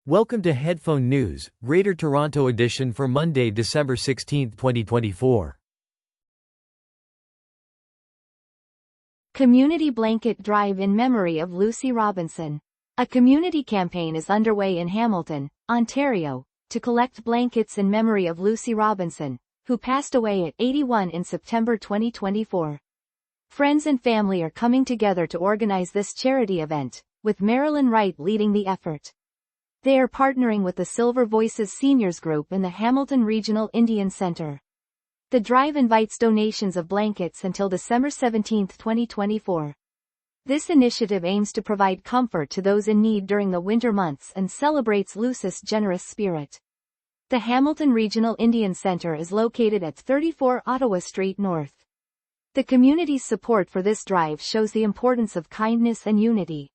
Welcome to Headphone News, Greater Toronto edition for Monday, December 16, 2024. Community Blanket Drive in Memory of Lucy Robinson. A community campaign is underway in Hamilton, Ontario, to collect blankets in memory of Lucy Robinson, who passed away at 81 in September 2024. Friends and family are coming together to organize this charity event, with Marilyn Wright leading the effort. They are partnering with the Silver Voices Seniors Group and the Hamilton Regional Indian Center. The drive invites donations of blankets until December 17, 2024. This initiative aims to provide comfort to those in need during the winter months and celebrates Lucy's generous spirit. The Hamilton Regional Indian Center is located at 34 Ottawa Street North. The community's support for this drive shows the importance of kindness and unity.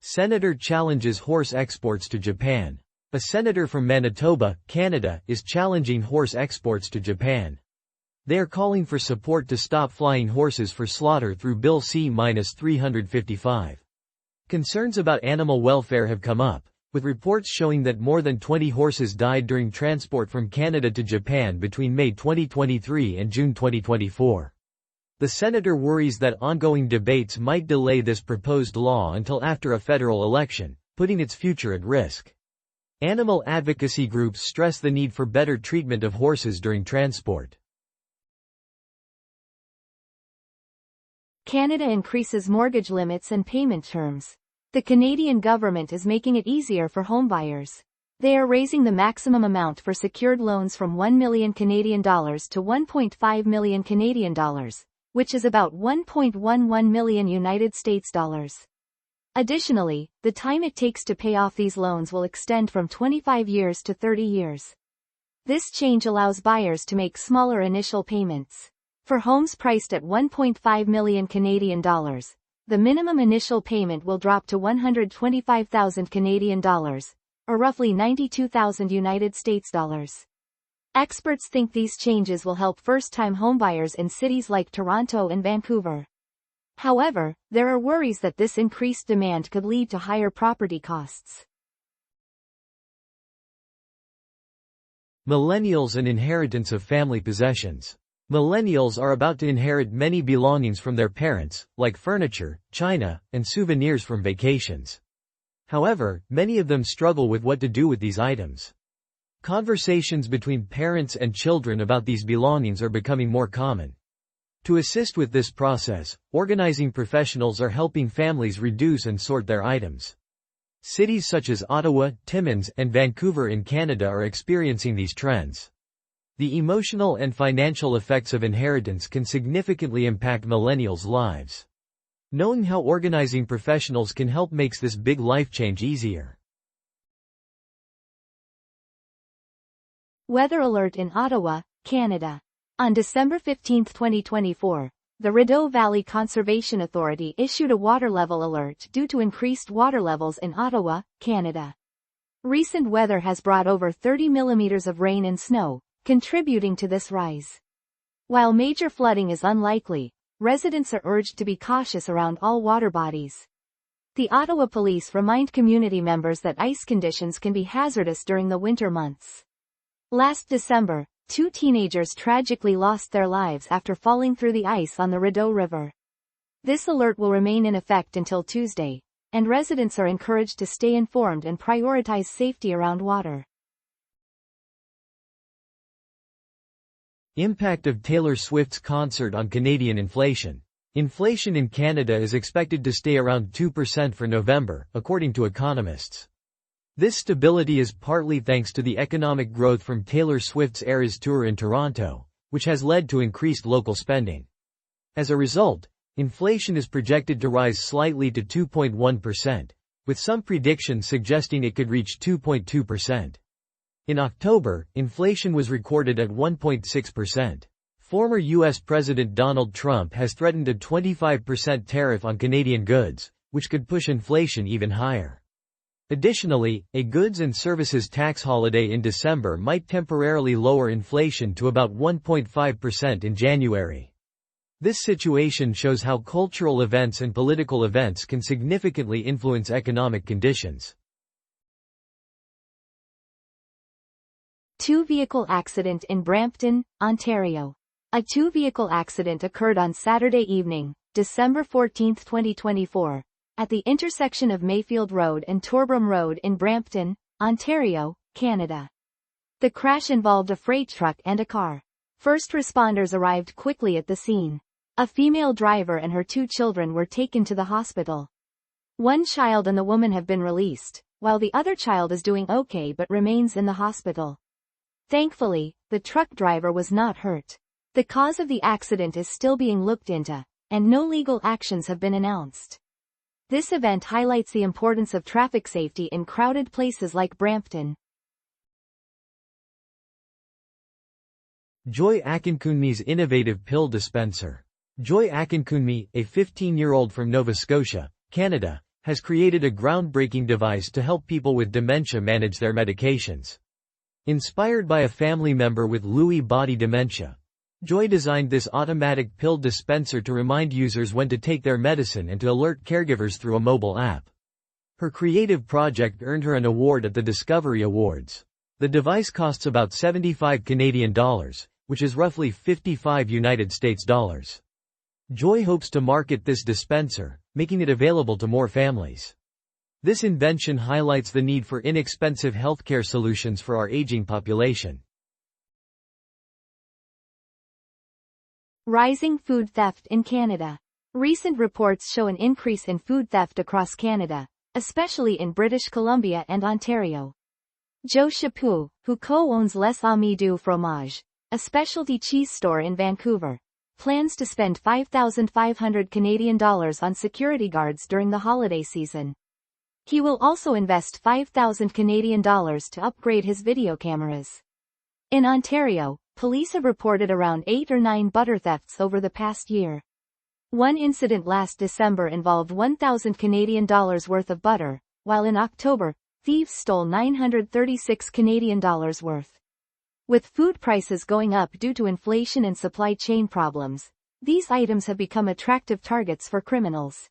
Senator challenges horse exports to Japan. A senator from Manitoba, Canada, is challenging horse exports to Japan. They are calling for support to stop flying horses for slaughter through Bill C-355. Concerns about animal welfare have come up, with reports showing that more than 20 horses died during transport from Canada to Japan between May 2023 and June 2024. The senator worries that ongoing debates might delay this proposed law until after a federal election, putting its future at risk. Animal advocacy groups stress the need for better treatment of horses during transport. Canada increases mortgage limits and payment terms. The Canadian government is making it easier for homebuyers. They are raising the maximum amount for secured loans from $1 million Canadian dollars to $1.5 million Canadian dollars, which is about 1.11 million United States dollars. Additionally, the time it takes to pay off these loans will extend from 25 years to 30 years. This change allows buyers to make smaller initial payments. For homes priced at 1.5 million Canadian dollars, the minimum initial payment will drop to 125,000 Canadian dollars, or roughly 92,000 United States dollars. Experts think these changes will help first-time homebuyers in cities like Toronto and Vancouver. However, there are worries that this increased demand could lead to higher property costs. Millennials and inheritance of family possessions. Millennials are about to inherit many belongings from their parents, like furniture, china, and souvenirs from vacations. However, many of them struggle with what to do with these items. Conversations between parents and children about these belongings are becoming more common. To assist with this process, organizing professionals are helping families reduce and sort their items. Cities such as Ottawa, Timmins, and Vancouver in Canada are experiencing these trends. The emotional and financial effects of inheritance can significantly impact millennials' lives. Knowing how organizing professionals can help makes this big life change easier. Weather alert in Ottawa, Canada. On December 15, 2024, the Rideau Valley Conservation Authority issued a water level alert due to increased water levels in Ottawa, Canada. Recent weather has brought over 30 millimeters of rain and snow, contributing to this rise. While major flooding is unlikely, residents are urged to be cautious around all water bodies. The Ottawa Police remind community members that ice conditions can be hazardous during the winter months. Last December, 2 teenagers tragically lost their lives after falling through the ice on the Rideau River. This alert will remain in effect until Tuesday, and residents are encouraged to stay informed and prioritize safety around water. Impact of Taylor Swift's concert on Canadian inflation. Inflation in Canada is expected to stay around 2% for November, according to economists. This stability is partly thanks to the economic growth from Taylor Swift's Eras Tour in Toronto, which has led to increased local spending. As a result, inflation is projected to rise slightly to 2.1%, with some predictions suggesting it could reach 2.2%. In October, inflation was recorded at 1.6%. Former U.S. President Donald Trump has threatened a 25% tariff on Canadian goods, which could push inflation even higher. Additionally, a goods and services tax holiday in December might temporarily lower inflation to about 1.5% in January. This situation shows how cultural events and political events can significantly influence economic conditions. Two-vehicle accident in Brampton, Ontario. A two-vehicle accident occurred on Saturday evening, December 14, 2024, at the intersection of Mayfield Road and Torbram Road in Brampton, Ontario, Canada. The crash involved a freight truck and a car. First responders arrived quickly at the scene. A female driver and her two children were taken to the hospital. One child and the woman have been released, while the other child is doing okay but remains in the hospital. Thankfully, the truck driver was not hurt. The cause of the accident is still being looked into, and no legal actions have been announced. This event highlights the importance of traffic safety in crowded places like Brampton. Joy Akinkunmi's innovative pill dispenser. Joy Akinkunmi, a 15-year-old from Nova Scotia, Canada, has created a groundbreaking device to help people with dementia manage their medications. Inspired by a family member with Lewy body dementia, Joy designed this automatic pill dispenser to remind users when to take their medicine and to alert caregivers through a mobile app. Her creative project earned her an award at the Discovery Awards. The device costs about $75 Canadian, which is roughly $55 United States dollars. Joy hopes to market this dispenser, making it available to more families. This invention highlights the need for inexpensive healthcare solutions for our aging population. Rising food theft in Canada. Recent reports show an increase in food theft across Canada, especially in British Columbia and Ontario. Joe Chaput, who co-owns Les Amis du Fromage, a specialty cheese store in Vancouver, plans to spend 5,500 Canadian dollars on security guards during the holiday season. He will also invest 5,000 Canadian dollars to upgrade his video cameras. In Ontario, police have reported around 8 or 9 butter thefts over the past year. One incident last December involved 1,000 Canadian dollars worth of butter, while in October, thieves stole 936 Canadian dollars worth. With food prices going up due to inflation and supply chain problems, these items have become attractive targets for criminals.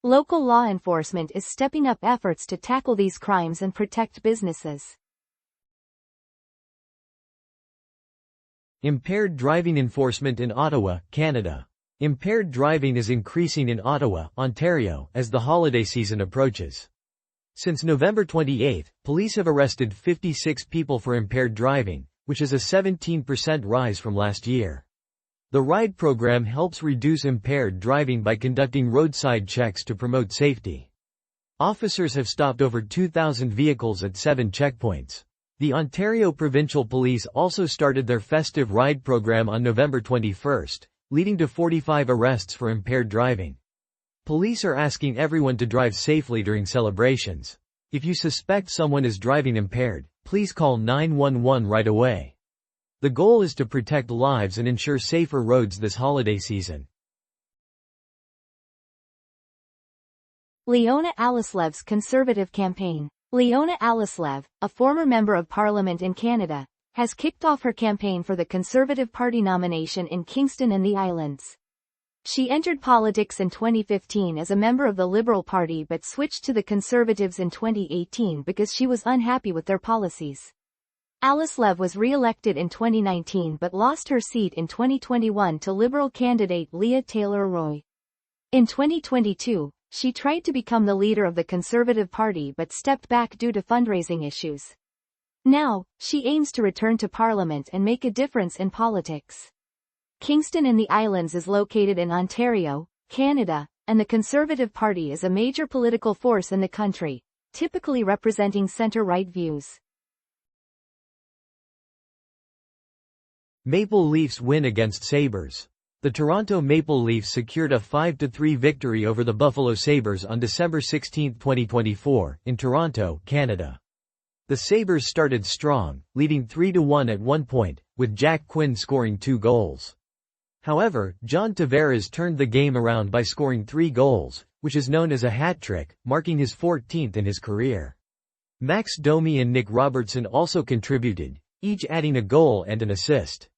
Local law enforcement is stepping up efforts to tackle these crimes and protect businesses. Impaired driving enforcement in Ottawa, Canada. Impaired driving is increasing in Ottawa, Ontario, as the holiday season approaches. Since November 28, police have arrested 56 people for impaired driving, which is a 17% rise from last year. The RIDE program helps reduce impaired driving by conducting roadside checks to promote safety. Officers have stopped over 2,000 vehicles at 7 checkpoints. The Ontario Provincial Police also started their festive RIDE program on November 21, leading to 45 arrests for impaired driving. Police are asking everyone to drive safely during celebrations. If you suspect someone is driving impaired, please call 911 right away. The goal is to protect lives and ensure safer roads this holiday season. Leona Alleslev's Conservative campaign. Leona Alleslev, a former member of Parliament in Canada, has kicked off her campaign for the Conservative Party nomination in Kingston and the Islands. She entered politics in 2015 as a member of the Liberal Party but switched to the Conservatives in 2018 because she was unhappy with their policies. Alleslev was re-elected in 2019 but lost her seat in 2021 to Liberal candidate Leah Taylor-Roy. In 2022, she tried to become the leader of the Conservative Party but stepped back due to fundraising issues. Now, she aims to return to Parliament and make a difference in politics. Kingston in the Islands is located in Ontario, Canada, and the Conservative Party is a major political force in the country, typically representing centre-right views. Maple Leafs win against Sabres. The Toronto Maple Leafs secured a 5-3 victory over the Buffalo Sabres on December 16, 2024, in Toronto, Canada. The Sabres started strong, leading 3-1 at one point, with Jack Quinn scoring 2 goals. However, John Tavares turned the game around by scoring 3 goals, which is known as a hat trick, marking his 14th in his career. Max Domi and Nick Robertson also contributed, each adding a goal and an assist.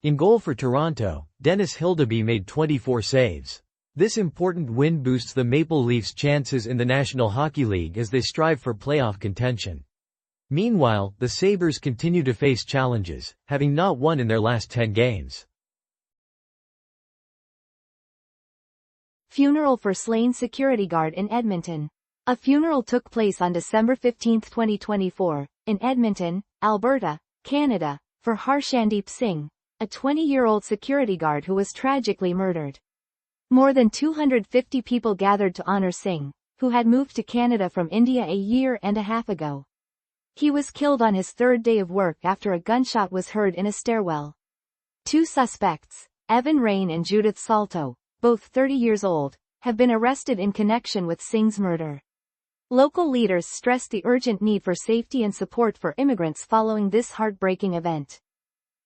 In goal for Toronto, Dennis Hildeby made 24 saves. This important win boosts the Maple Leafs' chances in the National Hockey League as they strive for playoff contention. Meanwhile, the Sabres continue to face challenges, having not won in their last 10 games. Funeral for slain security guard in Edmonton. A funeral took place on December 15, 2024, in Edmonton, Alberta, Canada, for Harshandeep Singh, a 20-year-old security guard who was tragically murdered. More than 250 people gathered to honor Singh, who had moved to Canada from India a year and a half ago. He was killed on his third day of work after a gunshot was heard in a stairwell. Two suspects, Evan Rain and Judith Salto, both 30 years old, have been arrested in connection with Singh's murder. Local leaders stressed the urgent need for safety and support for immigrants following this heartbreaking event.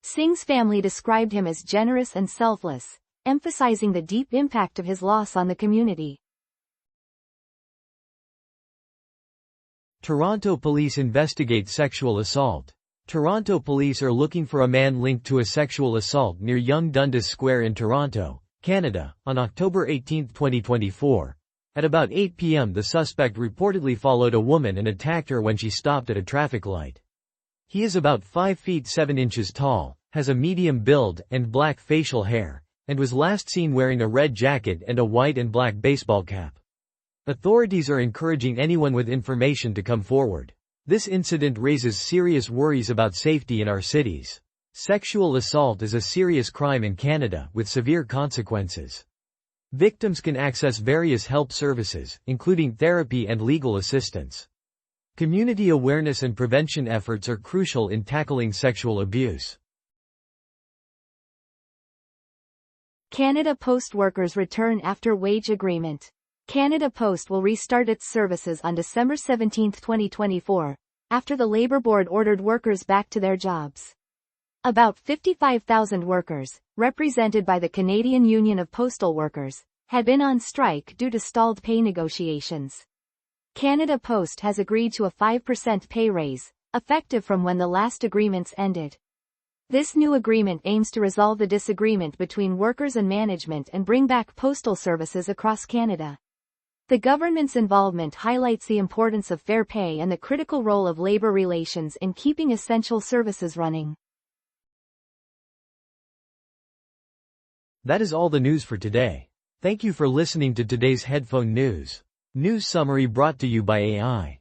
Singh's family described him as generous and selfless, emphasizing the deep impact of his loss on the community. Toronto police investigate sexual assault. Toronto police are looking for a man linked to a sexual assault near Yonge Dundas Square in Toronto, Canada, on October 18, 2024. At about 8 p.m. the suspect reportedly followed a woman and attacked her when she stopped at a traffic light. He is about 5 feet 7 inches tall, has a medium build and black facial hair, and was last seen wearing a red jacket and a white and black baseball cap. Authorities are encouraging anyone with information to come forward. This incident raises serious worries about safety in our cities. Sexual assault is a serious crime in Canada with severe consequences. Victims can access various help services, including therapy and legal assistance. Community awareness and prevention efforts are crucial in tackling sexual abuse. Canada Post workers return after wage agreement. Canada Post will restart its services on December 17, 2024, after the Labour Board ordered workers back to their jobs. About 55,000 workers, represented by the Canadian Union of Postal Workers, had been on strike due to stalled pay negotiations. Canada Post has agreed to a 5% pay raise, effective from when the last agreements ended. This new agreement aims to resolve the disagreement between workers and management and bring back postal services across Canada. The government's involvement highlights the importance of fair pay and the critical role of labor relations in keeping essential services running. That is all the news for today. Thank you for listening to today's Headphone News. News summary brought to you by AI.